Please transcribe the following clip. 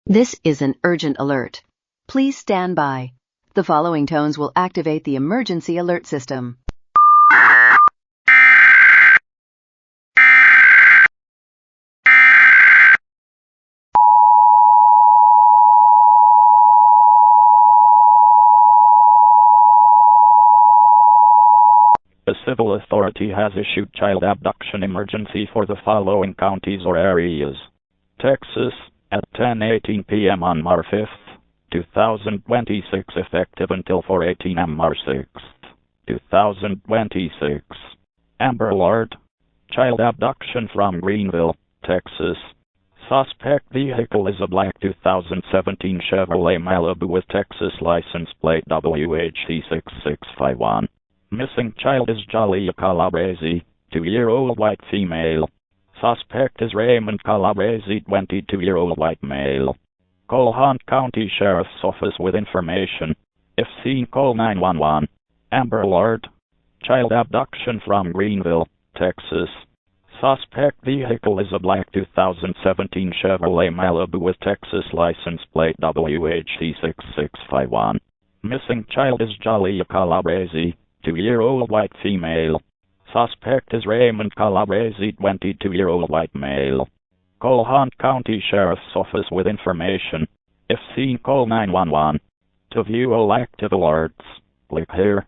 This is an urgent alert. Please stand by. The following tones will activate the emergency alert system. A civil authority has issued child abduction emergency for the following counties or areas. Texas, at 10:18 p.m. on March 5th, 2026, effective until 4:18 am March 6th, 2026. Amber Alert. Child abduction from Greenville, Texas. Suspect vehicle is a black 2017 Chevrolet Malibu with Texas license plate WHC6651. Missing child is Jalia Calabrese, 2-year-old white female. Suspect is Raymond Calabrese, 22-year-old white male. Call Hunt County Sheriff's Office with information. If seen, call 911. Amber Alert. Child abduction from Greenville, Texas. Suspect vehicle is a black 2017 Chevrolet Malibu with Texas license plate WHC6651. Missing child is Jalia Calabrese, 2-year-old white female. Suspect is Raymond Calabrese, 22-year-old white male. Call Hunt County Sheriff's Office with information. If seen, call 911. To view all active alerts, click here.